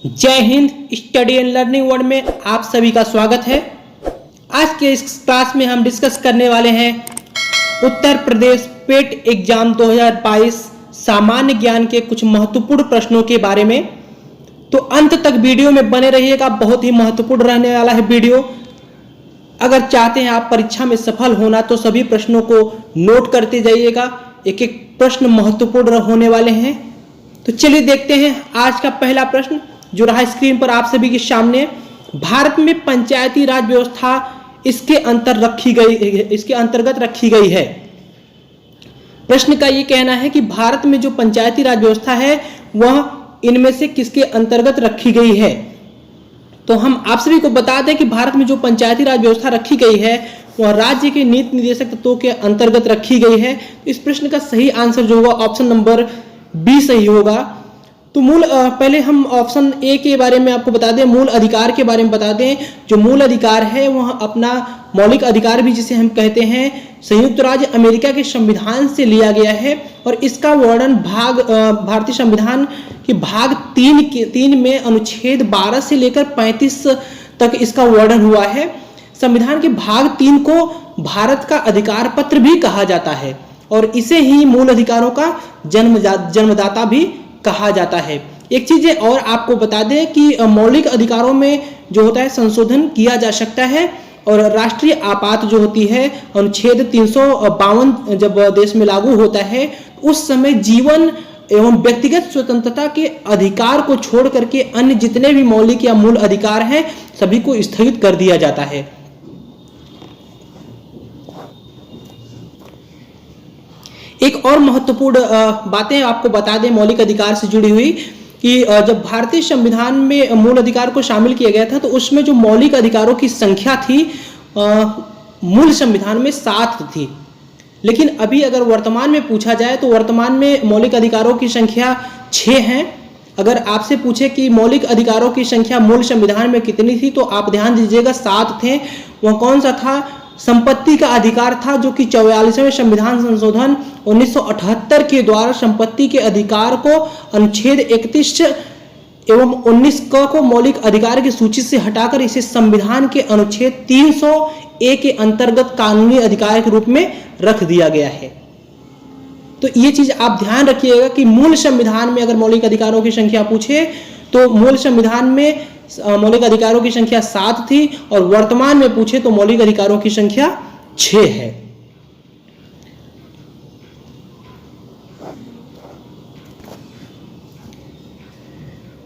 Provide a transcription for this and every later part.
जय Hind. Study and learning world में आप सभी का स्वागत है। आज के इस क्लास में हम डिस्कस करने वाले हैं उत्तर प्रदेश पेट एग्जाम 2022 सामान्य ज्ञान के कुछ महत्वपूर्ण प्रश्नों के बारे में। तो अंत तक वीडियो में बने रहिएगा, बहुत ही महत्वपूर्ण रहने वाला है वीडियो। अगर चाहते हैं आप परीक्षा में सफल होना तो सभी प्रश्नों को नोट करते जाइएगा, एक एक प्रश्न महत्वपूर्ण होने वाले हैं। तो चलिए देखते हैं आज का पहला प्रश्न जो रहा स्क्रीन पर आप सभी के सामने। भारत में पंचायती राज व्यवस्था इसके अंतर्गत रखी गई है। प्रश्न का ये कहना है कि भारत में जो पंचायती राज व्यवस्था है वह इनमें से किसके अंतर्गत रखी गई है। तो हम आप सभी को बता दें कि भारत में जो पंचायती राज व्यवस्था रखी गई है वह राज्य के नीति निर्देशक तत्वों के अंतर्गत रखी गई है। इस प्रश्न का सही आंसर जो होगा ऑप्शन नंबर बी सही होगा। तो पहले हम ऑप्शन ए के बारे में आपको बता दें, मूल अधिकार के बारे में बता दें। जो मूल अधिकार है वह अपना मौलिक अधिकार भी जिसे हम कहते हैं संयुक्त राज्य अमेरिका के संविधान से लिया गया है और इसका वर्णन भारतीय संविधान के भाग 3 में अनुच्छेद 12 से लेकर 35 तक इसका वर्णन हुआ है। संविधान के भाग 3 को भारत का अधिकार पत्र भी कहा जाता है और इसे ही मूल अधिकारों का जन्मदाता भी कहा जाता है। एक चीज और आपको बता दें कि मौलिक अधिकारों में जो होता है संशोधन किया जा सकता है और राष्ट्रीय आपात जो होती है अनुच्छेद 352 जब देश में लागू होता है उस समय जीवन एवं व्यक्तिगत स्वतंत्रता के अधिकार को छोड़ करके अन्य जितने भी मौलिक या मूल अधिकार हैं सभी को स्थगित कर दिया जाता है। एक और महत्वपूर्ण बातें आपको बता दें मौलिक अधिकार से जुड़ी हुई कि जब भारतीय संविधान में मूल अधिकार को शामिल किया गया था तो उसमें जो मौलिक अधिकारों की संख्या थी मूल संविधान में 7 थी, लेकिन अभी अगर वर्तमान में पूछा जाए तो वर्तमान में मौलिक अधिकारों की संख्या 6 है। अगर आपसे पूछे कि मौलिक अधिकारों की संख्या मूल संविधान में कितनी थी तो आप ध्यान दीजिएगा 7 थे। वह कौन सा था? संपत्ति का अधिकार था जो कि 44वें संविधान संशोधन 1978 के द्वारा संपत्ति के अधिकार को अनुच्छेद 31 एवं 19 को मौलिक अधिकार की सूची से हटाकर इसे संविधान के अनुच्छेद 300A के अंतर्गत कानूनी अधिकार के रूप में रख दिया गया है। तो ये चीज आप ध्यान रखिएगा कि मूल संविधान में अगर मौलिक अधिकारों की संख्या पूछे तो मूल संविधान में मौलिक अधिकारों की संख्या 7 थी और वर्तमान में पूछे तो मौलिक अधिकारों की संख्या 6 है।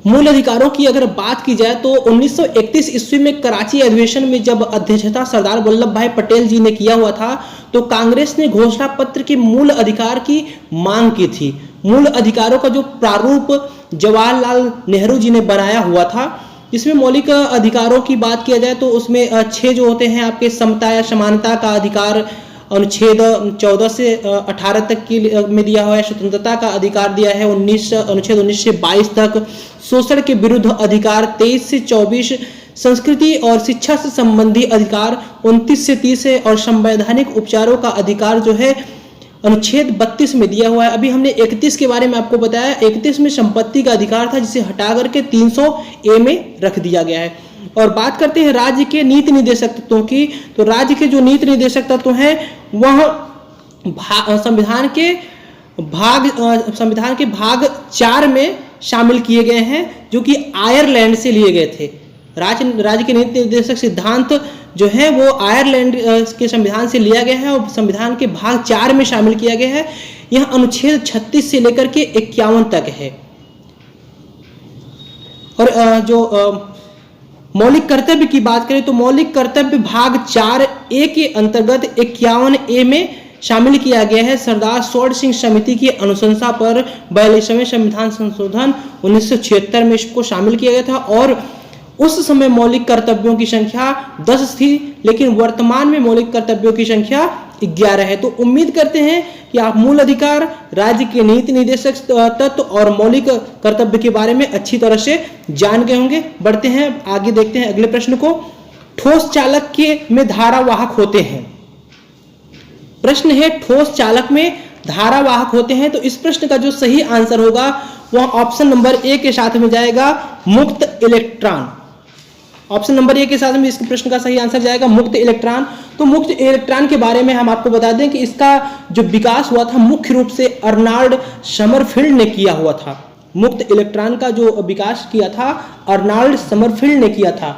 मूल अधिकारों की अगर बात की जाए तो 1931 ईस्वी में कराची अधिवेशन में जब अध्यक्षता सरदार वल्लभ भाई पटेल जी ने किया हुआ था तो कांग्रेस ने घोषणा पत्र के मूल अधिकार की मांग की थी। मूल अधिकारों का जो प्रारूप जवाहरलाल नेहरू जी ने बनाया हुआ था, इसमें मौलिक अधिकारों की बात किया जाए तो उसमें 6 जो होते हैं आपके समता या समानता का अधिकार अनुच्छेद 14 से 18 तक की में दिया हुआ है। स्वतंत्रता का अधिकार दिया है अनुच्छेद 19 से 22 तक। शोषण के विरुद्ध अधिकार 23 से 24। संस्कृति और शिक्षा से संबंधी अधिकार 29 से 30 है और संवैधानिक उपचारों का अधिकार जो है अनुच्छेद 32 में दिया हुआ है। अभी हमने 31 के बारे में आपको बताया। 31 में संपत्ति का अधिकार था जिसे हटा करके 300A में रख दिया गया है। और बात करते हैं राज्य के नीति निर्देशक तत्वों की, तो राज्य के जो नीति निर्देशक तत्व हैं वह संविधान के भाग 4 में शामिल किए गए हैं जो कि आयरलैंड से लिए गए थे। राज्य के नीति निर्देशक सिद्धांत जो है वो आयरलैंड के संविधान से लिया गया है और संविधान के भाग 4 में शामिल किया गया है। यह अनुच्छेद 36 से लेकर के 51 तक है। और जो मौलिक कर्तव्य की बात करें तो मौलिक कर्तव्य भाग 4A के अंतर्गत 51A में शामिल किया गया है। सरदार स्वर्ण सिंह समिति की अनुशंसा पर 42वें संविधान संशोधन 1976 में इसको शामिल किया गया था और उस समय मौलिक कर्तव्यों की संख्या 10 थी, लेकिन वर्तमान में मौलिक कर्तव्यों की संख्या 11 है। तो उम्मीद करते हैं कि आप मूल अधिकार, राज्य के नीति निर्देशक तत्व और मौलिक कर्तव्य के बारे में अच्छी तरह से जान गए होंगे। बढ़ते हैं आगे, देखते हैं अगले प्रश्न को। ठोस चालक में धारावाहक होते हैं। प्रश्न है ठोस चालक में धारावाहक होते हैं। तो इस प्रश्न का जो सही आंसर होगा वह ऑप्शन नंबर ए के साथ में जाएगा, मुक्त इलेक्ट्रॉन। ऑप्शन नंबर ए के साथ में इस प्रश्न का सही आंसर जाएगा मुक्त इलेक्ट्रॉन। तो मुक्त इलेक्ट्रॉन के बारे में हम आपको बता दें कि इसका जो विकास हुआ था मुख्य रूप से अर्नाल्ड समरफील्ड ने किया हुआ था। मुक्त इलेक्ट्रॉन का जो विकास किया था अर्नाल्ड समरफील्ड ने किया था।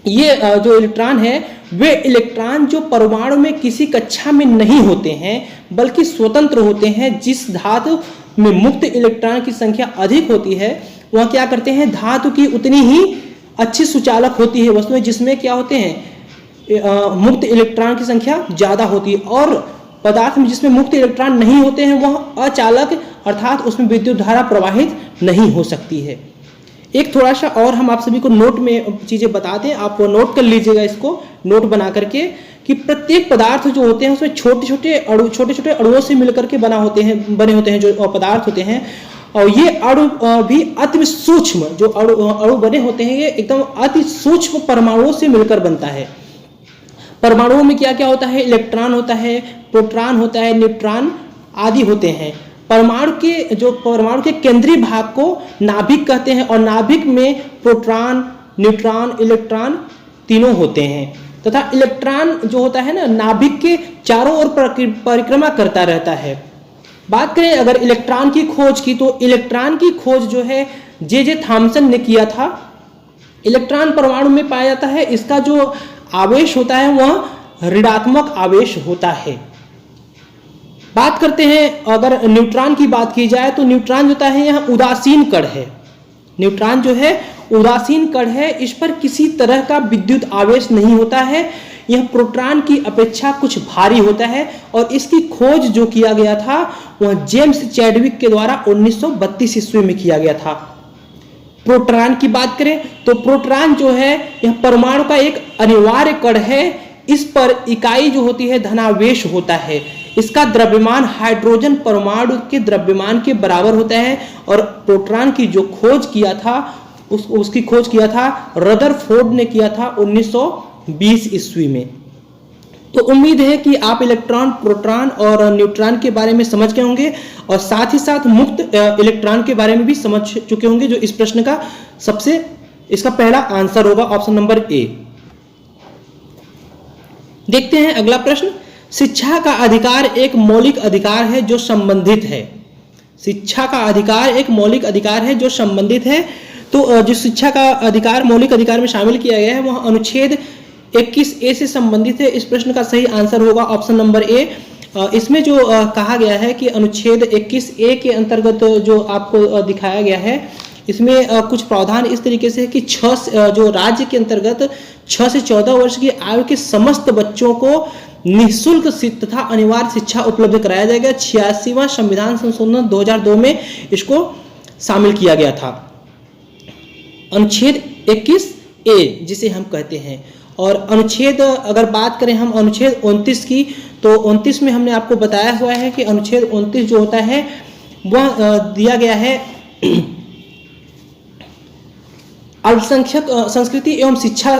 ये जो इलेक्ट्रॉन है वे इलेक्ट्रॉन जो परमाणु में किसी कक्षा में नहीं होते हैं बल्कि स्वतंत्र होते हैं, जिस धातु में मुक्त इलेक्ट्रॉन की संख्या अधिक होती है वह क्या करते हैं, धातु की उतनी ही अच्छी सुचालक होती है वस्तुएं जिसमें क्या होते हैं मुक्त इलेक्ट्रॉन की संख्या ज्यादा होती है, और पदार्थ में जिसमें मुक्त इलेक्ट्रॉन नहीं होते हैं वह अचालक अर्थात उसमें विद्युत धारा प्रवाहित नहीं हो सकती है। एक थोड़ा सा और हम आप सभी को नोट में चीजें बताते हैं, आप नोट कर लीजिएगा इसको नोट बना करके, कि प्रत्येक पदार्थ जो होते हैं उसमें छोटे छोटे अणुओं से मिलकर के बने होते हैं जो पदार्थ होते हैं, और ये अणु भी अति सूक्ष्म जो अणु बने होते हैं ये एकदम अति सूक्ष्म परमाणुओं से मिलकर बनता है। परमाणुओं में क्या क्या होता है, इलेक्ट्रॉन होता है, प्रोटॉन होता है, न्यूट्रॉन आदि होते हैं। परमाणु के केंद्रीय भाग को नाभिक कहते हैं, और नाभिक में प्रोटॉन, न्यूट्रॉन, इलेक्ट्रॉन तीनों होते हैं, तथा इलेक्ट्रॉन जो होता है ना नाभिक के चारों ओर परिक्रमा करता रहता है। बात करें अगर इलेक्ट्रॉन की खोज की, तो इलेक्ट्रॉन की खोज जो है जे थॉमसन ने किया था। इलेक्ट्रॉन परमाणु में पाया जाता है, इसका जो आवेश होता है वह ऋणात्मक आवेश होता है। बात करते हैं अगर न्यूट्रॉन की बात की जाए तो न्यूट्रॉन जो होता है यह उदासीन कण है। न्यूट्रॉन जो है उदासीन कण है, इस पर किसी तरह का विद्युत आवेश नहीं होता है। यह प्रोटॉन की अपेक्षा कुछ भारी होता है, और इसकी खोज जो किया गया था वह जेम्स चैडविक के द्वारा 1932 ईस्वी में किया गया था। प्रोटॉन की बात करें तो प्रोटॉन जो है यह परमाणु का एक अनिवार्य कण है। इस पर इकाई जो होती है धनावेश होता है। इसका द्रव्यमान हाइड्रोजन परमाणु के द्रव्यमान के बराबर होता है, और प्रोटॉन की जो खोज किया था उसकी खोज किया था रदरफोर्ड ने किया था 1920 ईस्वी में। तो उम्मीद है कि आप इलेक्ट्रॉन, प्रोटॉन और न्यूट्रॉन के बारे में समझ गए होंगे, और साथ ही साथ मुक्त इलेक्ट्रॉन के बारे में भी समझ चुके होंगे, जो इस प्रश्न का इसका पहला आंसर होगा ऑप्शन नंबर ए। देखते हैं अगला प्रश्न। शिक्षा का अधिकार एक मौलिक अधिकार है जो संबंधित है। शिक्षा का अधिकार एक मौलिक अधिकार है जो संबंधित है। तो जो शिक्षा का अधिकार मौलिक अधिकार में शामिल किया गया है वह अनुच्छेद 21A से संबंधित है। इस प्रश्न का सही आंसर होगा ऑप्शन नंबर ए। इसमें जो कहा गया है कि अनुच्छेद 21A के अंतर्गत जो आपको दिखाया गया है, इसमें कुछ प्रावधान इस तरीके से है कि जो राज्य के अंतर्गत 6 से 14 वर्ष की आयु के समस्त बच्चों को निःशुल्क तथा अनिवार्य शिक्षा उपलब्ध कराया जाएगा। 86वां संविधान संशोधन 2002 में इसको शामिल किया गया था, अनुच्छेद 21A जिसे हम कहते हैं। और अनुच्छेद अगर बात करें हम अनुच्छेद 29 की, तो 29 में हमने आपको बताया हुआ है कि अनुच्छेद 29 जो होता है वह दिया गया है अल्पसंख्यक संस्कृति एवं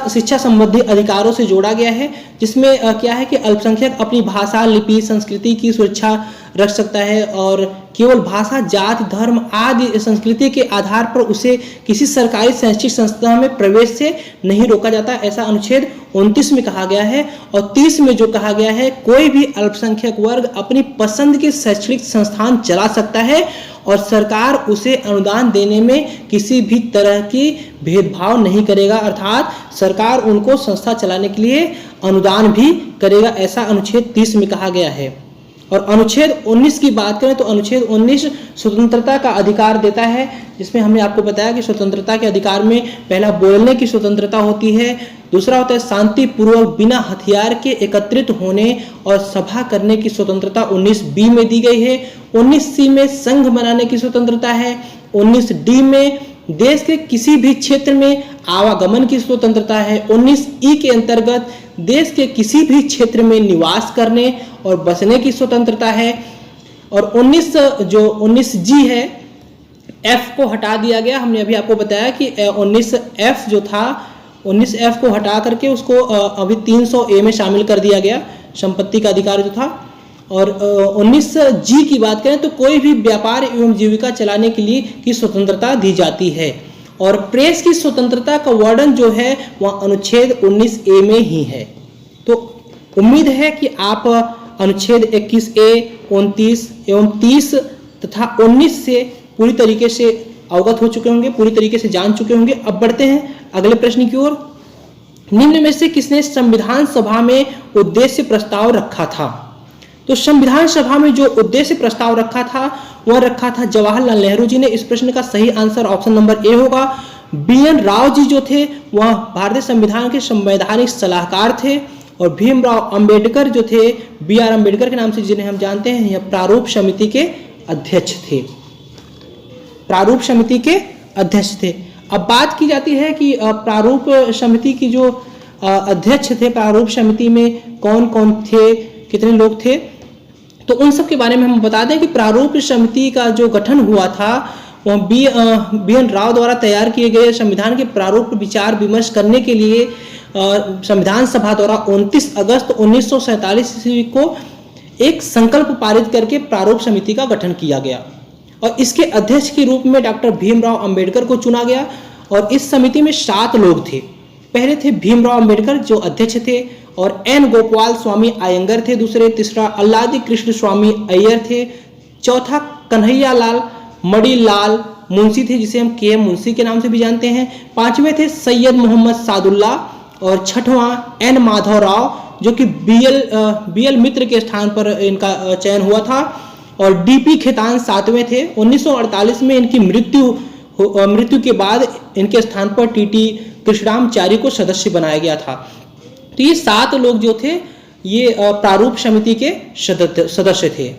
शिक्षा संबंधी अधिकारों से जोड़ा गया है, जिसमें क्या है कि अल्पसंख्यक अपनी भाषा, लिपि, संस्कृति की सुरक्षा रख सकता है, और केवल भाषा, जाति, धर्म आदि संस्कृति के आधार पर उसे किसी सरकारी शैक्षिक संस्था में प्रवेश से नहीं रोका जाता, ऐसा अनुच्छेद 29 में कहा गया है। और 30 में जो कहा गया है, कोई भी अल्पसंख्यक वर्ग अपनी पसंद के शैक्षणिक संस्थान चला सकता है और सरकार उसे अनुदान देने में किसी भी तरह की भेदभाव नहीं करेगा, अर्थात सरकार उनको संस्था चलाने के लिए अनुदान भी करेगा, ऐसा अनुच्छेद 30 में कहा गया है। और अनुच्छेद 19 की बात करें तो अनुच्छेद 19 स्वतंत्रता का अधिकार देता है, जिसमें हमने आपको बताया कि स्वतंत्रता के अधिकार में पहला बोलने की स्वतंत्रता होती है, दूसरा होता है शांतिपूर्वक बिना हथियार के एकत्रित होने और सभा करने की स्वतंत्रता 19B में दी गई है। 19C में संघ बनाने की स्वतंत्रता है। 19D में देश के किसी भी क्षेत्र में आवागमन की स्वतंत्रता है। 19E के अंतर्गत देश के किसी भी क्षेत्र में निवास करने और बसने की स्वतंत्रता है। और 19G है, F को हटा दिया गया। हमने अभी आपको बताया कि 19F जो था, 19F को हटा करके उसको अभी 300A में शामिल कर दिया गया, संपत्ति का अधिकार जो था। और 19 की बात करें तो कोई भी व्यापार एवं जीविका चलाने के लिए की स्वतंत्रता दी जाती है। और प्रेस की स्वतंत्रता का वर्णन जो है वह अनुच्छेद 19A में ही है। तो उम्मीद है कि आप अनुच्छेद 21A, 29 एवं 30 तथा 19 से पूरी तरीके से अवगत हो चुके होंगे, पूरी तरीके से जान चुके होंगे। अब बढ़ते हैं अगले प्रश्न की ओर। निम्न में से किसने संविधान सभा में उद्देश्य प्रस्ताव रखा था? तो संविधान सभा में जो उद्देश्य प्रस्ताव रखा था वह रखा था जवाहरलाल नेहरू जी ने। इस प्रश्न का सही आंसर ऑप्शन नंबर ए होगा। BN राव जी जो थे वह भारतीय संविधान के संवैधानिक सलाहकार थे। और भीमराव अंबेडकर जो थे, BR अम्बेडकर के नाम से जिन्हें हम जानते हैं, यह प्रारूप समिति के अध्यक्ष थे। प्रारूप समिति के अध्यक्ष थे। अब बात की जाती है कि प्रारूप समिति की जो अध्यक्ष थे, प्रारूप समिति में कौन कौन थे, कितने लोग थे, तो उन सब के बारे में हम बता दें कि प्रारूप समिति का जो गठन हुआ था वह BN राव द्वारा तैयार किए गए संविधान के प्रारूप विचार विमर्श करने के लिए संविधान सभा द्वारा 29 अगस्त 1947 ईस्वी को एक संकल्प पारित करके प्रारूप समिति का गठन किया गया और इसके अध्यक्ष के रूप में डॉक्टर भीमराव अंबेडकर को चुना गया। और इस समिति में 7 लोग थे। पहले थे भीमराव अंबेडकर जो अध्यक्ष थे, और N गोपाल स्वामी अयंगर थे दूसरे, तीसरा अल्लादी कृष्ण स्वामी अय्यर थे, चौथा कन्हैया लाल मणिलाल मुंशी थे जिसे हम KM मुंशी के नाम से भी जानते हैं, पांचवें थे सैयद मोहम्मद सादुल्ला, और छठवां N माधव राव जो कि BL मित्र के स्थान पर इनका चयन हुआ था, और DP खेतान 7वें थे। 1948 में इनकी मृत्यु के बाद इनके स्थान पर TT कृष्णरामचारी को सदस्य बनाया गया था। तो ये 7 लोग जो थे ये प्रारूप समिति के सदस्य थे।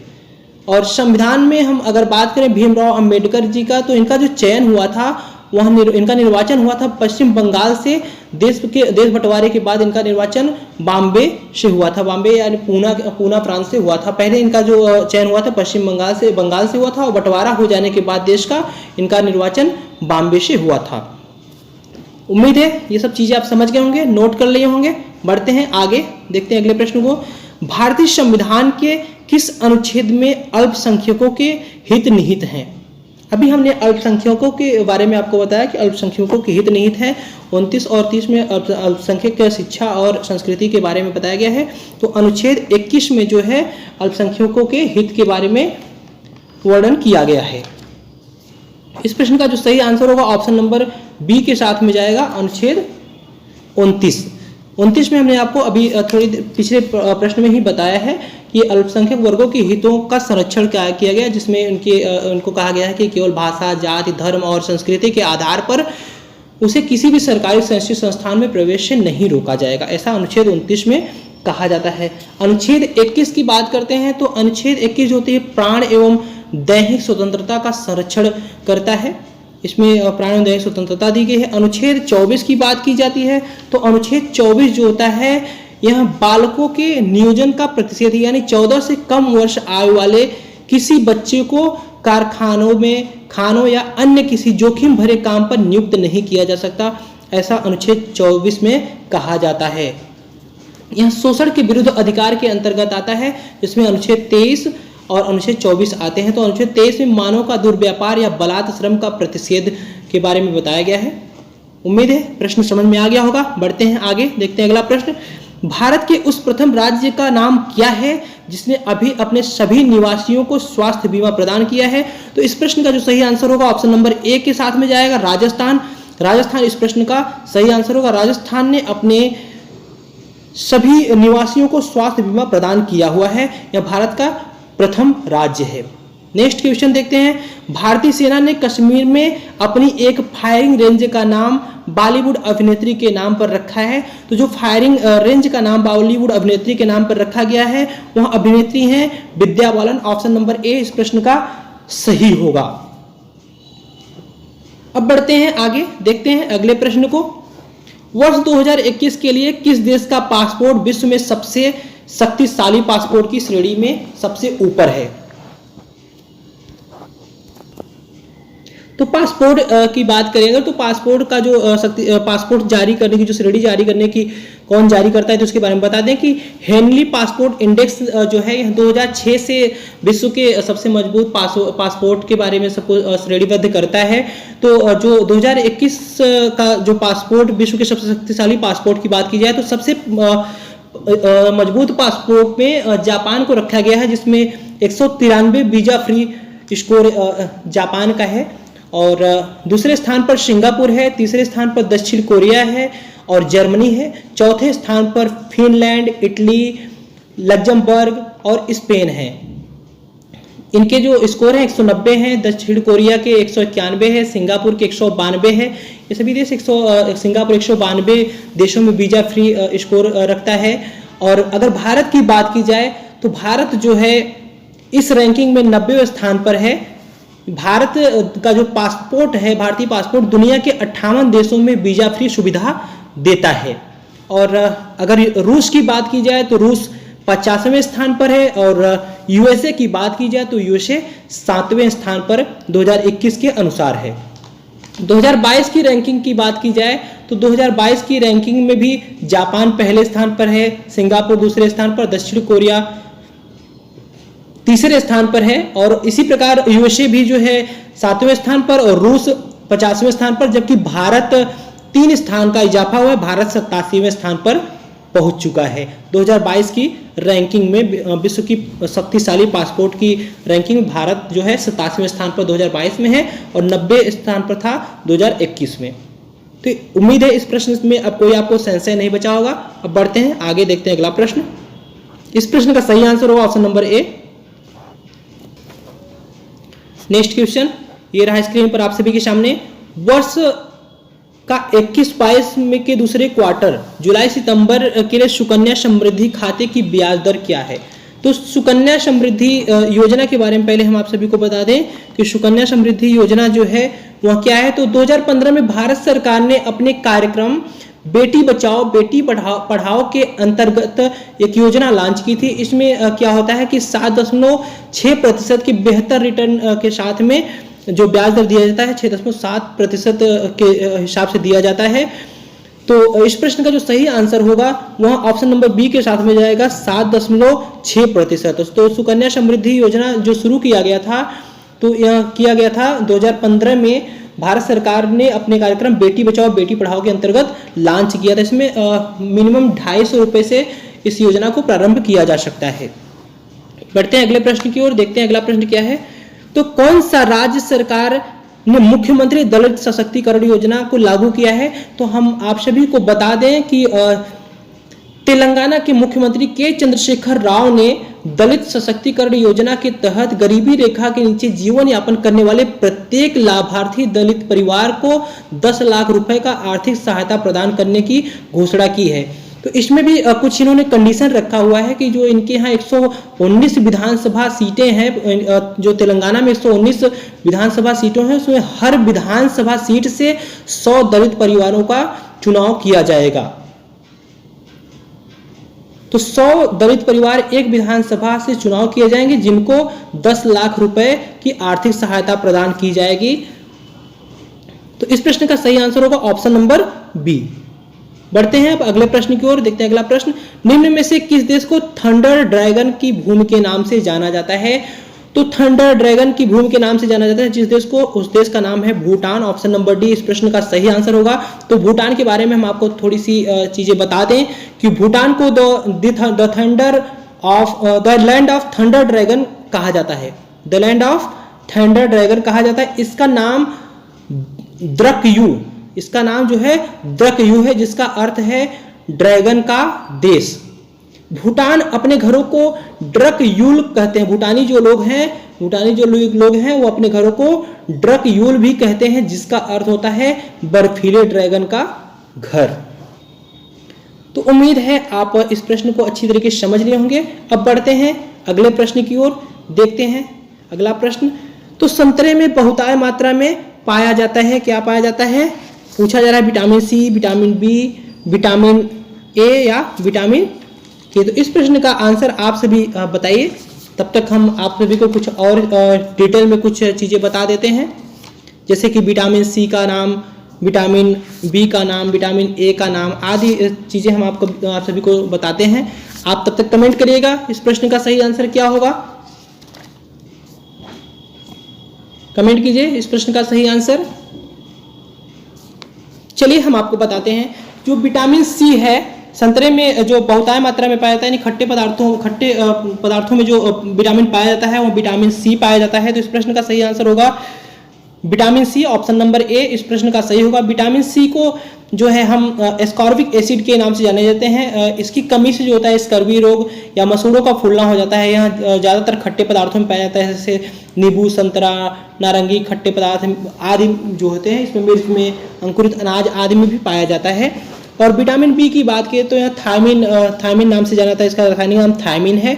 और संविधान में हम अगर बात करें भीमराव अंबेडकर जी का, तो इनका जो चयन हुआ था वह इनका निर्वाचन हुआ था पश्चिम बंगाल से। देश बंटवारे के बाद इनका निर्वाचन बॉम्बे से हुआ था, बॉम्बे यानी पूना प्रांत से हुआ था। पहले इनका जो चयन हुआ था पश्चिम बंगाल से हुआ था, और बंटवारा हो जाने के बाद देश का इनका निर्वाचन बॉम्बे से हुआ था। उम्मीद है ये सब चीजें आप समझ गए होंगे, नोट कर लिए होंगे। बढ़ते हैं आगे, देखते हैं अगले प्रश्न को। भारतीय संविधान के किस अनुच्छेद में अल्पसंख्यकों के हित निहित हैं? अभी हमने अल्पसंख्यकों के बारे में आपको बताया कि अल्पसंख्यकों के हित निहित है। 29 और 30 में अल्पसंख्यक शिक्षा और संस्कृति के बारे में बताया गया है। तो अनुच्छेद 21 में जो है अल्पसंख्यकों के हित के बारे में वर्णन किया गया है। इस प्रश्न का जो सही आंसर होगा ऑप्शन नंबर बी के साथ में जाएगा, अनुच्छेद 29 में हमने आपको अभी थोड़ी पिछले प्रश्न में ही बताया है कि अल्पसंख्यक वर्गों के हितों का संरक्षण किया गया, जिसमें उनको कहा गया है कि केवल भाषा, जाति, धर्म और संस्कृति के आधार पर उसे किसी भी सरकारी शैक्षिक संस्थान में प्रवेश से नहीं रोका जाएगा, ऐसा अनुच्छेद 29 में कहा जाता है। अनुच्छेद 21 की बात करते हैं तो अनुच्छेद 21 होती है प्राण एवं दैहिक स्वतंत्रता का संरक्षण करता है। इसमें प्राण एवं दैहिक स्वतंत्रता दी गई है। अनुच्छेद 24 की बात की जाती है तो अनुच्छेद 24 जो होता है यह बालकों के नियोजन का प्रतिषेध, यानी 14 से कम वर्ष आयु वाले किसी बच्चे को कारखानों में, खानों या अन्य किसी जोखिम भरे काम पर नियुक्त नहीं किया जा सकता, ऐसा अनुच्छेद 24 में कहा जाता है। यह शोषण के विरुद्ध अधिकार के अंतर्गत आता है, जिसमें अनुच्छेद 23 और अनुच्छेद 24 आते हैं। तो अनुच्छेद 23 में मानव का दुर्व्यापार या बलात् श्रम का प्रतिषेध के बारे में बताया गया है। उम्मीद है प्रश्न समझ में आ गया होगा। बढ़ते हैं आगे, देखते हैं अगला प्रश्न। भारत के उस प्रथम राज्य का नाम क्या है जिसने अभी अपने सभी निवासियों को स्वास्थ्य बीमा प्रदान किया है? तो इस प्रश्न का जो सही आंसर होगा ऑप्शन नंबर ए के साथ में जाएगा, राजस्थान। राजस्थान इस प्रश्न का सही आंसर होगा। राजस्थान ने अपने सभी निवासियों को स्वास्थ्य बीमा प्रदान किया हुआ है। यह भारत का प्रथम राज्य है। नेक्स्ट क्वेश्चन देखते हैं। भारतीय सेना ने कश्मीर में अपनी एक फायरिंग रेंज का नाम बॉलीवुड अभिनेत्री के नाम पर रखा है। तो जो फायरिंग रेंज का नाम बॉलीवुड अभिनेत्री के नाम पर रखा गया है वह अभिनेत्री हैं Vidya Balan. Option number A इस प्रश्न का सही होगा। अब बढ़ते हैं आगे, देखते हैं अगले प्रश्न को। वर्ष 2021 के लिए किस देश का पासपोर्ट विश्व में सबसे शक्तिशाली पासपोर्ट की श्रेणी में सबसे ऊपर है? तो पासपोर्ट की बात करेंगे तो पासपोर्ट का जो पासपोर्ट जारी करने की जो श्रेणी जारी करने की कौन जारी करता है तो उसके बारे में बता दें कि हेनली पासपोर्ट इंडेक्स जो है 2006 से विश्व के सबसे मजबूत पासपोर्ट के बारे में सबको श्रेणीबद्ध करता है। तो जो 2021 का जो पासपोर्ट विश्व के सबसे शक्तिशाली पासपोर्ट की बात की जाए तो सबसे मजबूत पासपोर्ट में जापान को रखा गया है, जिसमें 193 वीजा फ्री स्कोर जापान का है। और दूसरे स्थान पर सिंगापुर है, तीसरे स्थान पर दक्षिण कोरिया है और जर्मनी है, चौथे स्थान पर फिनलैंड, इटली, लग्जमबर्ग और स्पेन है। इनके जो स्कोर है 190 हैं, दक्षिण कोरिया के 191 है, सिंगापुर के 192 है। ये सभी देश सिंगापुर 192 देशों में वीजा फ्री स्कोर रखता है। और अगर भारत की बात की जाए तो भारत जो है इस रैंकिंग में 90वें स्थान पर है। भारत का जो पासपोर्ट है, भारतीय पासपोर्ट दुनिया के 58 देशों में वीजा फ्री सुविधा देता है। और अगर रूस की बात की जाए तो रूस 50वें स्थान पर है और यूएसए की बात की जाए तो यूएसए 7वें स्थान पर 2021 के अनुसार है। 2022 की रैंकिंग की बात की जाए तो 2022 की रैंकिंग में भी जापान पहले स्थान पर है, सिंगापुर दूसरे स्थान पर, दक्षिण कोरिया तीसरे स्थान पर है और इसी प्रकार यूएसए भी जो है 7वें स्थान पर और रूस 50वें स्थान पर, जबकि भारत 3 स्थान का इजाफा हुआ है, भारत 87वें स्थान पर पहुंच चुका है। 2022 की रैंकिंग में विश्व की शक्तिशाली पासपोर्ट की रैंकिंग भारत जो है 87वें स्थान पर 2022 में है और 90 स्थान पर था 2021 में। तो उम्मीद है इस प्रश्न में अब कोई आपको संशय नहीं बचा होगा। अब बढ़ते हैं आगे, देखते हैं अगला प्रश्न। इस प्रश्न का सही आंसर होगा ऑप्शन नंबर ए। नेक्स्ट क्वेश्चन ये रहा स्क्रीन पर आप सभी के सामने। वर्ष का 21-22 में के दूसरे क्वार्टर जुलाई सितंबर के लिए सुकन्या समृद्धि खाते की ब्याज दर क्या है? तो सुकन्या समृद्धि योजना के बारे में पहले हम आप सभी को बता दें कि सुकन्या समृद्धि योजना जो है वह क्या है। तो 2015 में भारत सरकार ने अपने कार्यक्रम बेटी बचाओ बेटी पढ़ाओ के अंतर्गत एक योजना लॉन्च की थी। इसमें क्या होता है कि 7.6% के बेहतर रिटर्न के साथ में जो ब्याज दर दिया जाता है 6.7% के हिसाब से दिया जाता है। तो इस प्रश्न का जो सही आंसर होगा वह ऑप्शन नंबर बी के साथ में जाएगा 7.6%। तो सुकन्या समृद्धि योजना जो शुरू किया गया था तो यह किया गया था 2015 में भारत सरकार ने अपने कार्यक्रम बेटी बचाओ बेटी पढ़ाओ के अंतर्गत लॉन्च किया था। इसमें मिनिमम 250 रुपए से इस योजना को प्रारंभ किया जा सकता है। बढ़ते हैं अगले प्रश्न की ओर, देखते हैं अगला प्रश्न क्या है। तो कौन सा राज्य सरकार ने मुख्यमंत्री दलित सशक्तिकरण योजना को लागू किया है? तो हम आप सभी को बता दें कि तेलंगाना के मुख्यमंत्री के चंद्रशेखर राव ने दलित सशक्तिकरण योजना के तहत गरीबी रेखा के नीचे जीवन यापन करने वाले प्रत्येक लाभार्थी दलित परिवार को 10 लाख रुपए का आर्थिक सहायता प्रदान करने की घोषणा की है। तो इसमें भी कुछ इन्होंने कंडीशन रखा हुआ है कि जो इनके यहाँ 119 विधानसभा सीटें हैं, जो तेलंगाना में 119 विधानसभा सीटों हैं, उसमें हर विधानसभा सीट से 100 दलित परिवारों का चुनाव किया जाएगा। तो 100 दलित परिवार एक विधानसभा से चुनाव किए जाएंगे जिनको 10 लाख रुपए की आर्थिक सहायता प्रदान की जाएगी। तो इस प्रश्न का सही आंसर होगा ऑप्शन नंबर बी। बढ़ते हैं अब अगले प्रश्न की ओर, देखते हैं अगला प्रश्न। निम्न में से किस देश को थंडर ड्रैगन की भूमि के नाम से जाना जाता है? तो थंडर ड्रैगन की भूमि के नाम से जाना जाता है जिस देश को, उस देश का नाम है भूटान। ऑप्शन नंबर डी इस प्रश्न का सही आंसर होगा। तो भूटान के बारे में हम आपको थोड़ी सी चीजें बता दें कि भूटान को the land of thunder dragon कहा जाता है। The land of thunder dragon कहा जाता है। इसका नाम द्रकयू, इसका नाम जो है द्रकयू है, जिसका अर्थ है ड्रैगन का देश। भूटान अपने घरों को ड्रकयूल कहते हैं। भूटानी जो लोग हैं वो अपने घरों को ड्रकयूल भी कहते हैं, जिसका अर्थ होता है बर्फीले ड्रैगन का घर। तो उम्मीद है आप इस प्रश्न को अच्छी तरीके से समझ लिए होंगे। अब बढ़ते हैं अगले प्रश्न की ओर, देखते हैं अगला प्रश्न। तो संतरे में बहुतायत मात्रा में पाया जाता है, क्या पाया जाता है? पूछा जा रहा है vitamin C, vitamin B, vitamin A या विटामिन के। तो इस प्रश्न का आंसर आप सभी बताइए। तब तक हम आप सभी को कुछ और डिटेल में कुछ चीजें बता देते हैं। जैसे कि विटामिन सी का नाम, विटामिन बी का नाम, विटामिन ए का नाम आदि चीज़ें हम आप सभी को बताते हैं। आप तब तक कमेंट करिएगा इस प्रश्न का सही आंसर क्या होगा। कमेंट कीजिए इस प्रश्न का सही आंसर। चलिए हम आपको बताते हैं, जो विटामिन सी है संतरे में जो बहुतायत मात्रा में पाया जाता है, यानी खट्टे पदार्थों में जो विटामिन पाया जाता है वो विटामिन सी पाया जाता है। तो इस प्रश्न का सही आंसर होगा vitamin C, option number A इस प्रश्न का सही होगा। विटामिन सी को जो है हम एस्कॉर्बिक एसिड के नाम से जाने जाते हैं। इसकी कमी से जो होता है स्कर्वी रोग या मसूड़ों का फूलना हो जाता है। यह ज़्यादातर खट्टे पदार्थों में पाया जाता है, जैसे नींबू, संतरा, नारंगी खट्टे पदार्थ आदि जो होते हैं, इसमें मिर्च में, अंकुरित अनाज आदि में भी पाया जाता है। और विटामिन बी की बात करें तो यह थायमिन नाम से जाना जाता है, इसका रासायनिक नाम थायमिन है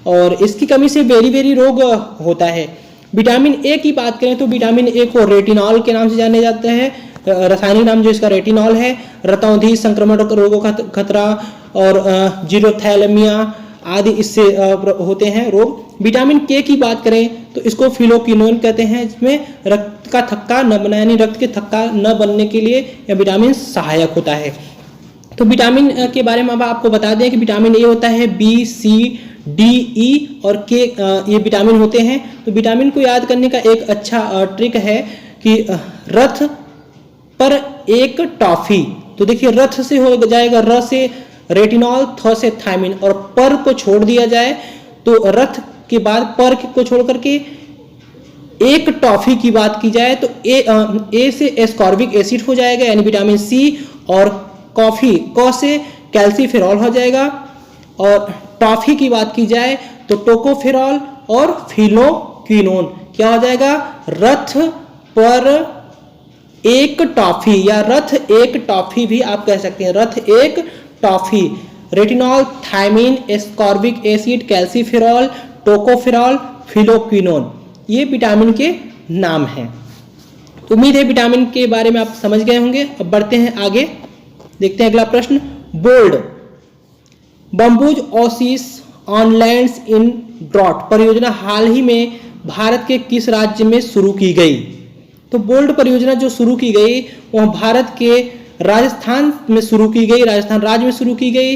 और इसकी कमी से बेरी रोग होता है। विटामिन ए की बात करें तो विटामिन ए को रेटिनॉल के नाम से जाने जाते हैं, रासायनिक नाम जो इसका रेटिनॉल है। रतौंधी, संक्रमण रोगों का खतरा और जीरोथैलेमिया आदि इससे होते हैं रोग। विटामिन के की बात करें तो इसको फिलोक्विनोन कहते हैं, जिसमें रक्त का थक्का न बना, यानी रक्त के थक्का न बनने के लिए यह विटामिन सहायक होता है। तो विटामिन के बारे में अब आपको बता दें कि विटामिन ए होता है बी, सी, डी, ई और के, ये विटामिन होते हैं। तो विटामिन को याद करने का एक अच्छा ट्रिक है कि रथ पर एक टॉफी। तो देखिए रथ से हो जाएगा र से रेटिनॉल, थ से थायमिन और पर को छोड़ दिया जाए तो रथ के बाद पर को छोड़ करके एक टॉफी की बात की जाए तो ए से एस्कॉर्बिक एसिड हो जाएगा, यानी विटामिन सी। और कॉफी क से कैल्सीफेरॉल हो जाएगा। और टॉफी की बात की जाए तो टोकोफेरॉल और फिलोक्विनोन क्या हो जाएगा, रथ पर एक टॉफी या रथ एक टॉफी भी आप कह सकते हैं, रथ एक टॉफी। Retinol, thiamine, ascorbic acid, calciferol, tocopherol, phylloquinone ये विटामिन के नाम हैं। उम्मीद है विटामिन के बारे में आप समझ गए होंगे। अब बढ़ते हैं आगे, देखते हैं अगला प्रश्न। Bold bamboos oasis on lands in drought परियोजना हाल ही में भारत के किस राज्य में शुरू की गई। तो बोल्ड परियोजना जो शुरू की गई वह भारत के राजस्थान में शुरू की गई, राजस्थान राज्य में शुरू की गई।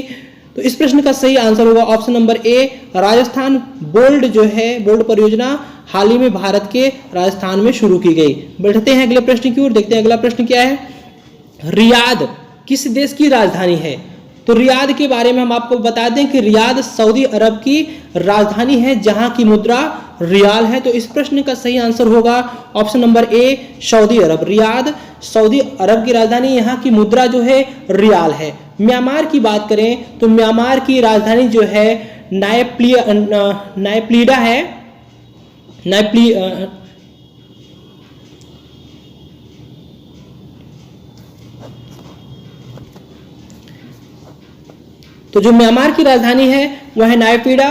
तो इस प्रश्न का सही आंसर होगा option number A, Rajasthan. Bold जो है, बोल्ड परियोजना हाल ही में भारत के राजस्थान में शुरू की गई। बढ़ते हैं अगले प्रश्न की ओर, देखते हैं अगला प्रश्न क्या है। रियाद किस देश की राजधानी है। तो रियाद के बारे में हम आपको बता दें कि रियाद सऊदी अरब की राजधानी है, जहां की मुद्रा रियाल है। तो इस प्रश्न का सही आंसर होगा option number A, Saudi Arab. Riyadh Saudi Arab की राजधानी, यहाँ की मुद्रा जो है रियाल है। म्यांमार की बात करें तो म्यांमार की राजधानी जो है नायप्लीडा है। तो जो म्यांमार की राजधानी है वह है नायपीडा,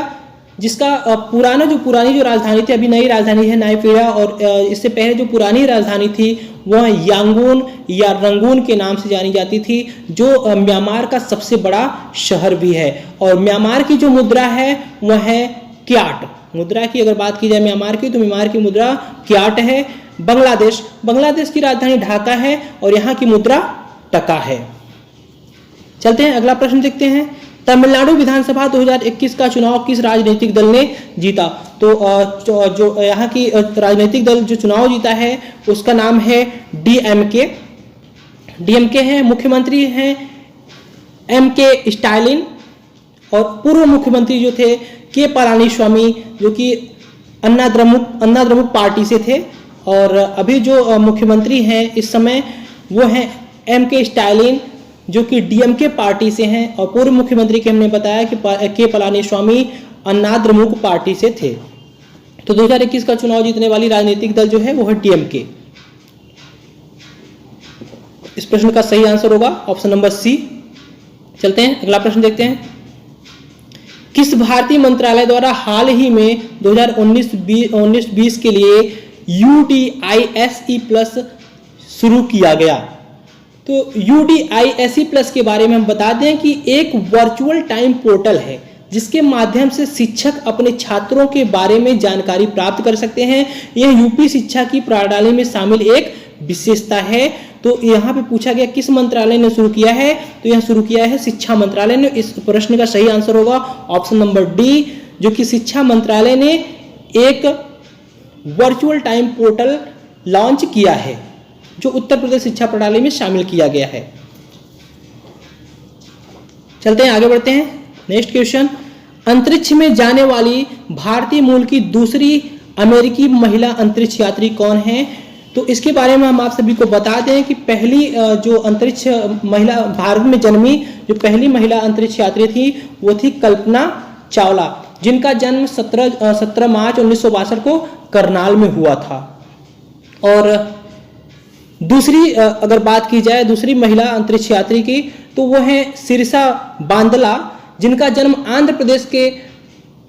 जिसका पुरानी जो राजधानी थी, अभी नई राजधानी है नायपीडा। और इससे पहले जो पुरानी राजधानी थी वह यांगून या रंगून के नाम से जानी जाती थी, जो म्यांमार का सबसे बड़ा शहर भी है। और म्यांमार की जो मुद्रा है वह है क्याट। मुद्रा की अगर बात की जाए म्यांमार की, तो म्यांमार की मुद्रा क्याट है। बांग्लादेश की राजधानी ढाका है और यहाँ की मुद्रा टका है। चलते हैं अगला प्रश्न देखते हैं। तमिलनाडु विधानसभा 2021 का चुनाव किस राजनीतिक दल ने जीता। तो जो यहाँ की राजनीतिक दल जो चुनाव जीता है उसका नाम है डीएमके। डीएमके है, मुख्यमंत्री हैं एमके स्टालिन और पूर्व मुख्यमंत्री जो थे के पलानीस्वामी, जो कि अन्ना द्रमुक पार्टी से थे। और अभी जो मुख्यमंत्री हैं इस समय वो हैं एमके स्टालिन, जो कि डीएमके पार्टी से हैं। और पूर्व मुख्यमंत्री के हमने बताया कि के पलानीस्वामी अन्ना द्रमुक पार्टी से थे। तो 2021 का चुनाव जीतने वाली राजनीतिक दल जो है वो है डीएमके। इस प्रश्न का सही आंसर होगा ऑप्शन नंबर सी। चलते हैं अगला प्रश्न देखते हैं। किस भारतीय मंत्रालय द्वारा हाल ही में 2019-20 के लिए UDISE+ शुरू किया गया। तो UDISE+ के बारे में हम बता दें कि एक वर्चुअल टाइम पोर्टल है, जिसके माध्यम से शिक्षक अपने छात्रों के बारे में जानकारी प्राप्त कर सकते हैं। यह यूपी शिक्षा की प्रणाली में शामिल एक विशेषता है। तो यहाँ पे पूछा गया किस मंत्रालय ने शुरू किया है, तो यहाँ शुरू किया है शिक्षा मंत्रालय ने। इस प्रश्न का सही आंसर होगा ऑप्शन नंबर डी, जो कि शिक्षा मंत्रालय ने एक वर्चुअल टाइम पोर्टल लॉन्च किया है, जो उत्तर प्रदेश शिक्षा प्रणाली में शामिल किया गया है। चलते हैं आगे बढ़ते हैं। नेक्स्ट क्वेश्चन, अंतरिक्ष में जाने वाली भारतीय मूल की दूसरी अमेरिकी महिला अंतरिक्ष यात्री कौन है? तो इसके बारे में हम आप सभी को बता दें कि पहली जो अंतरिक्ष महिला भारत में जन्मी जो पहली महिला अंतरिक्ष यात्री थी वो थी कल्पना चावला, जिनका जन्म 17 मार्च 1962 को करनाल में हुआ था। और दूसरी अगर बात की जाए दूसरी महिला अंतरिक्ष यात्री की, तो वो है सिरसा बांदला, जिनका जन्म आंध्र प्रदेश के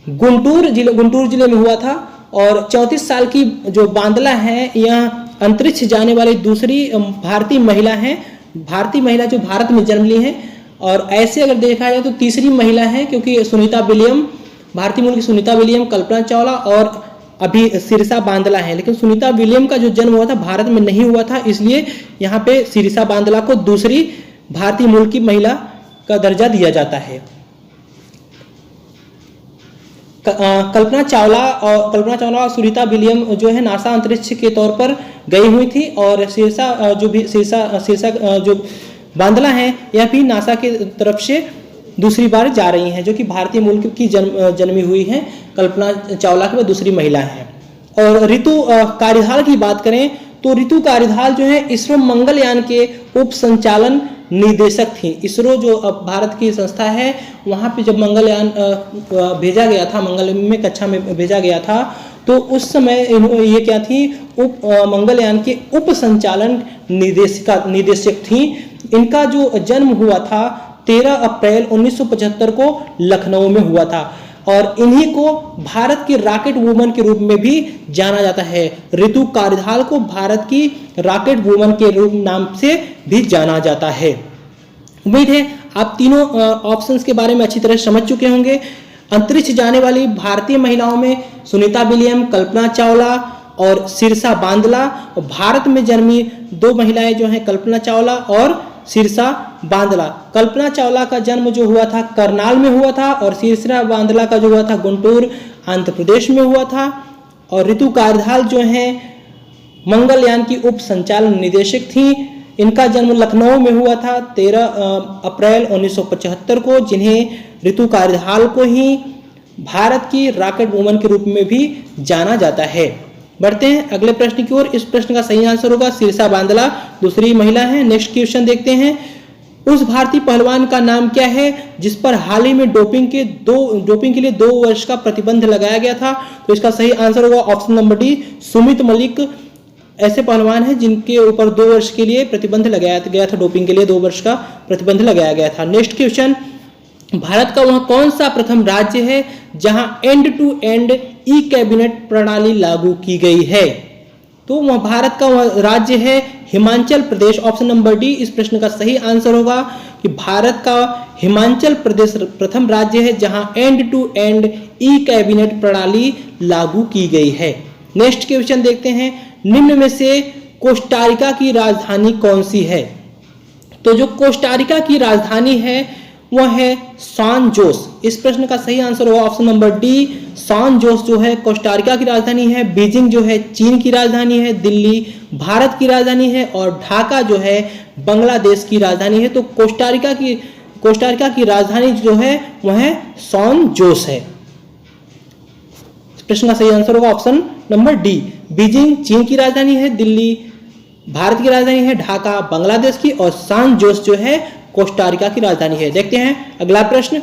गुंटूर जिले में हुआ था। और 34 साल की जो बांदला है, यह अंतरिक्ष जाने वाली दूसरी भारतीय महिला है, भारतीय महिला जो भारत में जन्म ली है। और ऐसे अगर देखा जाए तो तीसरी महिला है, क्योंकि सुनीता विलियम, भारतीय मूल की सुनीता विलियम, कल्पना चावला और अभी सिरसा बांदला है। लेकिन सुनीता विलियम का जो जन्म हुआ था भारत में नहीं हुआ था, इसलिए यहाँ पे सिरसा बांदला को दूसरी भारतीय मूल की महिला का दर्जा दिया जाता है। कल्पना चावला और सुनीता विलियम जो है नासा अंतरिक्ष के तौर पर गई हुई थी। और सिरसा जो बांदला है, यह भी नासा की तरफ से दूसरी बार जा रही हैं, जो कि भारतीय मूल की जन्मी हुई है। कल्पना चावला के बाद दूसरी महिला है। और ऋतु कारिधाल की बात करें तो ऋतु कारिधाल जो है इसरो मंगलयान के उप संचालन निदेशक थी। इसरो जो अब भारत की संस्था है, वहां पे जब मंगलयान भेजा गया था, मंगल में कक्षा में भेजा गया था, तो उस समय ये क्या थी, मंगलयान के उप संचालन निदेशक थी। इनका जो जन्म हुआ था 13 अप्रैल 1975 को लखनऊ में हुआ था। और इन्हीं को भारत की रॉकेट वुमन के रूप में भी जाना जाता है। ऋतु कारिधाल को भारत की रॉकेट वुमन के रूप नाम से भी जाना जाता है। उम्मीद है आप तीनों ऑप्शंस के बारे में अच्छी तरह समझ चुके होंगे। अंतरिक्ष जाने वाली भारतीय महिलाओं में सुनीता विलियम, कल्पना चावला और सिरसा बांदला। भारत में जन्मी दो महिलाएं जो हैं कल्पना चावला और सिरसा बांदला। कल्पना चावला का जन्म जो हुआ था करनाल में हुआ था और सिरसा बांदला का जो हुआ था गुंटूर आंध्र प्रदेश में हुआ था। और ऋतु कारिधाल जो है मंगलयान की उप संचालन निदेशक थी। इनका जन्म लखनऊ में हुआ था 13 अप्रैल 1975 को, जिन्हें ऋतु कारिधाल को ही भारत की रॉकेट वुमन के रूप में भी जाना जाता है। बढ़ते हैं अगले प्रश्न की ओर। इस प्रश्न का सही आंसर होगा सिरसा बांदला दूसरी महिला है। नेक्स्ट क्वेश्चन देखते हैं। उस भारतीय पहलवान का नाम क्या है जिस पर हाल ही में डोपिंग के लिए 2 वर्ष का प्रतिबंध लगाया गया था? तो इसका सही आंसर होगा option number D, Sumit Malik. ऐसे पहलवान हैं जिनके ऊपर 2 वर्ष के लिए प्रतिबंध लगाया गया था, डोपिंग के लिए 2 वर्ष का प्रतिबंध लगाया गया था। नेक्स्ट क्वेश्चन, भारत का वह कौन सा प्रथम राज्य है जहां end to end E cabinet प्रणाली लागू की गई है? तो वह भारत का वह राज्य है Himachal Pradesh. Option number D इस प्रश्न का सही आंसर होगा कि भारत का हिमाचल प्रदेश प्रथम राज्य है जहां end to end E cabinet प्रणाली लागू की गई है। नेक्स्ट क्वेश्चन देखते हैं। निम्न में से कोस्टारिका की राजधानी कौन सी है? तो जो कोस्टारिका की राजधानी है वह है सैन जोस। इस प्रश्न का सही आंसर होगा option number D, San Jose जो है कोस्टारिका की राजधानी है। बीजिंग जो है चीन की राजधानी है। दिल्ली भारत की राजधानी है और ढाका जो है बांग्लादेश की राजधानी है। तो कोस्टारिका की राजधानी जो है वह है सैन जोस है। इस प्रश्न का सही आंसर होगा ऑप्शन नंबर डी, बीजिंग चीन की राजधानी है, दिल्ली भारत की राजधानी है, ढाका बांग्लादेश की और सैन जोस जो है कोस्टारिका की राजधानी है। देखते हैं अगला प्रश्न।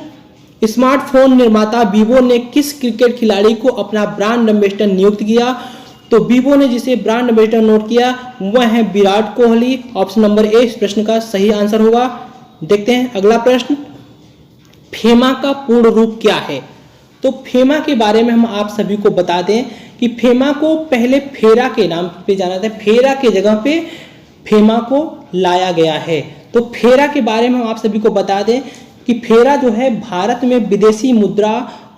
स्मार्टफोन निर्माता वीवो ने किस क्रिकेट खिलाड़ी को अपना ब्रांड एम्बेसडर नियुक्त किया? तो वीवो ने जिसे ब्रांड एम्बेसडर नोट किया वह है Virat Kohli. Option number A इस प्रश्न का सही आंसर होगा। देखते हैं अगला प्रश्न। फेमा का पूर्ण रूप क्या है? तो फेमा के बारे में हम आप सभी को बता दें कि फेमा को पहले फेरा के नाम पे जाना था। फेरा के जगह पे फेमा को लाया गया है। तो फेरा के बारे में हम आप सभी को बता दें कि फेरा जो है भारत में विदेशी मुद्रा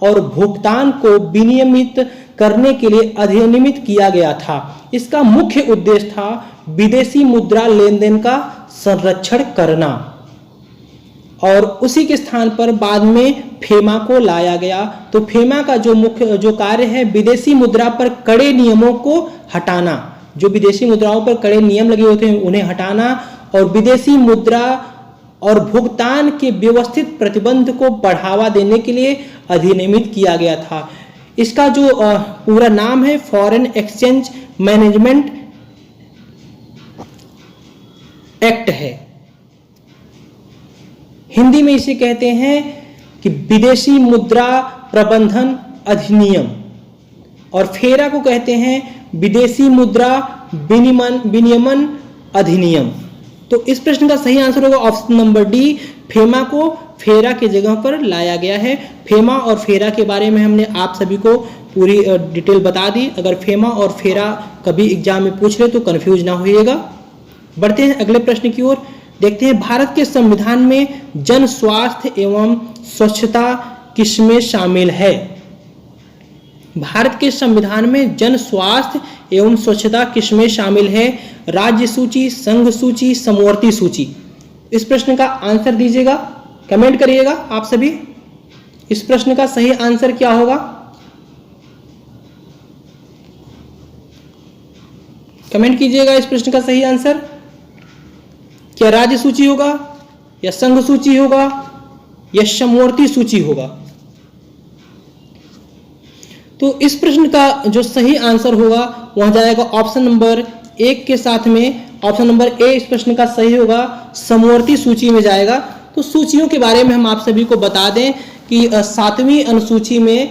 और भुगतान को विनियमित करने के लिए अधिनियमित किया गया था। इसका मुख्य उद्देश्य था विदेशी मुद्रा लेन देन का संरक्षण करना। और उसी के स्थान पर बाद में फेमा को लाया गया। तो फेमा का जो मुख्य जो कार्य है, विदेशी मुद्रा पर कड़े नियमों को हटाना, जो विदेशी मुद्राओं पर कड़े नियम लगे होते हैं उन्हें हटाना, और विदेशी मुद्रा और भुगतान के व्यवस्थित प्रतिबंध को बढ़ावा देने के लिए अधिनियमित किया गया था। इसका जो पूरा नाम है फॉरेन एक्सचेंज मैनेजमेंट एक्ट है। हिंदी में इसे कहते हैं कि विदेशी मुद्रा प्रबंधन अधिनियम, और फेरा को कहते हैं विदेशी मुद्रा विनियमन अधिनियम। तो इस प्रश्न का सही आंसर होगा ऑप्शन नंबर डी, फेमा को फेरा के जगह पर लाया गया है। फेमा और फेरा के बारे में हमने आप सभी को पूरी डिटेल बता दी। अगर फेमा और फेरा कभी एग्जाम में पूछ ले तो कंफ्यूज ना होइएगा। बढ़ते हैं अगले प्रश्न की ओर। देखते हैं भारत के संविधान में जन स्वास्थ्य एवं स्वच्छता किसमें शामिल है? भारत के संविधान में जन स्वास्थ्य एवं स्वच्छता किसमें शामिल है? राज्य सूची, संघ सूची, समवर्ती सूची। इस प्रश्न का आंसर दीजिएगा, कमेंट करिएगा आप सभी। इस प्रश्न का सही आंसर क्या होगा? कमेंट कीजिएगा इस प्रश्न का सही आंसर। क्या राज्य सूची होगा, या संघ सूची होगा, या समवर्ती सूची होगा? तो इस प्रश्न का जो सही आंसर होगा वह जाएगा ऑप्शन नंबर 1 के साथ में। ऑप्शन नंबर ए इस प्रश्न का सही होगा, समवर्ती सूची में जाएगा। तो सूचियों के बारे में हम आप सभी को बता दें कि 7वीं अनुसूची में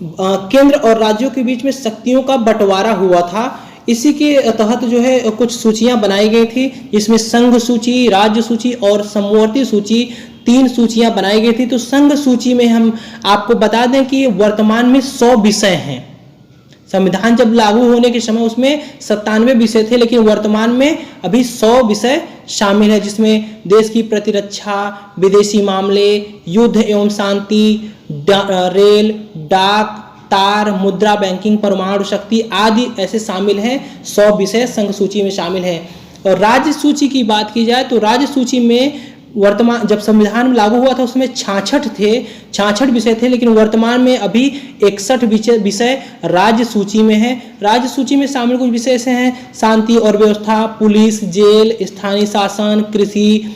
केंद्र और राज्यों के बीच में शक्तियों का बंटवारा हुआ था। इसी के तहत जो है कुछ सूचियां बनाई गई थी, जिसमें संघ सूची, राज्य सूची और समवर्ती सूची, 3 सूचियां बनाई गई थी। तो संघ सूची में हम आपको बता दें कि वर्तमान में 100 विषय हैं। संविधान जब लागू होने के समय उसमें 97 विषय थे, लेकिन वर्तमान में अभी 100 विषय शामिल है, जिसमें देश की प्रतिरक्षा, विदेशी मामले, युद्ध एवं शांति, रेल, डाक, तार, मुद्रा बैंकिंग, परमाणु शक्ति आदि ऐसे शामिल हैं। 100 विषय संघ सूची में शामिल है। और राज्य सूची की बात की जाए तो राज्य सूची में वर्तमान जब संविधान लागू हुआ था उसमें 66 विषय थे, लेकिन वर्तमान में अभी 61 विषय राज्य सूची में है। राज्य सूची में शामिल कुछ विषय ऐसे हैं: शांति और व्यवस्था, पुलिस, जेल, स्थानीय शासन, कृषि,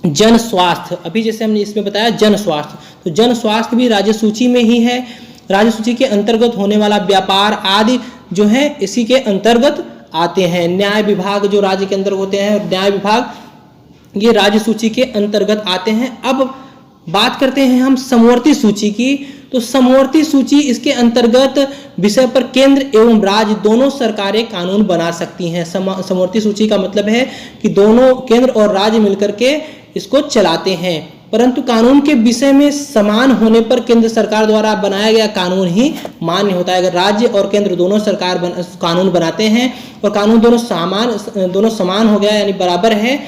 जन स्वास्थ्य। अभी जैसे हमने इसमें बताया जन स्वास्थ्य, तो जन स्वास्थ्य भी राज्य सूची में ही है। राज्य सूची के अंतर्गत होने वाला व्यापार आदि जो है इसी के अंतर्गत आते हैं। न्याय विभाग जो राज्य के अंदर होते हैं, न्याय विभाग ये राज्य सूची के अंतर्गत आते हैं। अब बात करते हैं हम समवर्ती सूची की। तो समवर्ती सूची इसके अंतर्गत विषय पर केंद्र एवं राज्य दोनों सरकारें कानून बना सकती हैं। समवर्ती सूची का मतलब है कि दोनों केंद्र और राज्य मिलकर के इसको चलाते हैं, परंतु कानून के विषय में समान होने पर केंद्र सरकार द्वारा बनाया गया कानून ही मान्य होता है। अगर राज्य और केंद्र दोनों सरकार कानून बनाते हैं और कानून दोनों समान हो गया यानी बराबर है,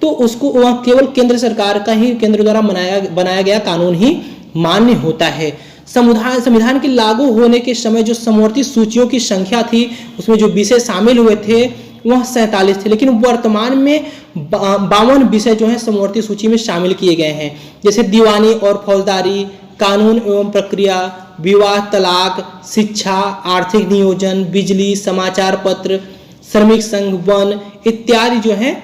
तो उसको वह केवल केंद्र सरकार का ही केंद्र द्वारा बनाया गया कानून ही मान्य होता है। संविधान के लागू होने के समय जो समवर्ती सूचियों की संख्या थी, उसमें जो विषय शामिल हुए थे वह 47 थे, लेकिन वर्तमान में 52 विषय जो है समवर्ती सूची में शामिल किए गए हैं। जैसे दीवानी और फौजदारी, कानून एवं प्रक्रिया, विवाह, तलाक, शिक्षा, आर्थिक नियोजन, बिजली, समाचार पत्र, श्रमिक संघ, वन इत्यादि जो है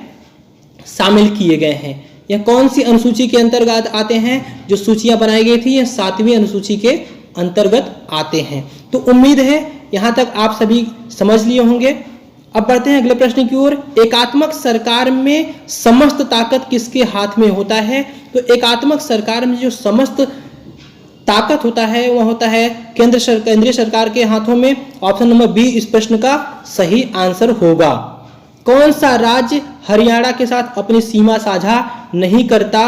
शामिल किए गए हैं। यह कौन सी अनुसूची के अंतर्गत आते हैं? जो सूचियां बनाई गई थी यह 7वीं अनुसूची के अंतर्गत आते हैं। तो उम्मीद है यहां तक आप सभी समझ लिए होंगे। अब बढ़ते हैं अगले प्रश्न की ओर। एकात्मक सरकार में समस्त ताकत किसके हाथ में होता है? तो एकात्मक सरकार में जो समस्त ताकत होता है वह होता है केंद्रीय सरकार के हाथों में। ऑप्शन नंबर बी इस प्रश्न का सही आंसर होगा। कौन सा राज्य हरियाणा के साथ अपनी सीमा साझा नहीं करता?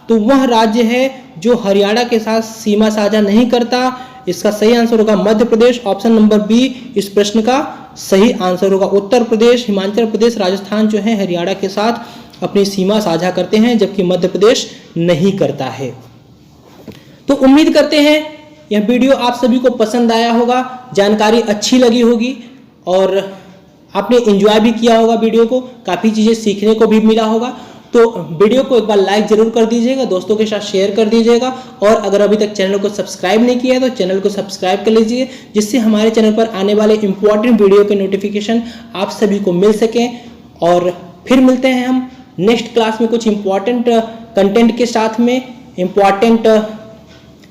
तो वह राज्य है जो हरियाणा के साथ सीमा साझा नहीं करता। इसका सही आंसर होगा Madhya Pradesh. Option number B इस प्रश्न का सही आंसर होगा। उत्तर प्रदेश, हिमाचल प्रदेश, राजस्थान जो है हरियाणा के साथ अपनी सीमा साझा करते हैं, जबकि मध्य प्रदेश नहीं करता है। तो उम्मीद करते हैं यह वीडियो आप सभी को पसंद आया होगा, जानकारी अच्छी लगी होगी, और आपने एंजॉय भी किया होगा वीडियो को, काफ़ी चीज़ें सीखने को भी मिला होगा। तो वीडियो को एक बार लाइक जरूर कर दीजिएगा, दोस्तों के साथ शेयर कर दीजिएगा, और अगर अभी तक चैनल को सब्सक्राइब नहीं किया है तो चैनल को सब्सक्राइब कर लीजिए, जिससे हमारे चैनल पर आने वाले इंपॉर्टेंट वीडियो के नोटिफिकेशन आप सभी को मिल सकें। और फिर मिलते हैं हम नेक्स्ट क्लास में कुछ इंपॉर्टेंट कंटेंट के साथ में, इंपॉर्टेंट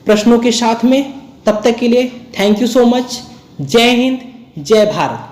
प्रश्नों के साथ में। तब तक के लिए थैंक यू सो मच। जय हिंद, जय भारत।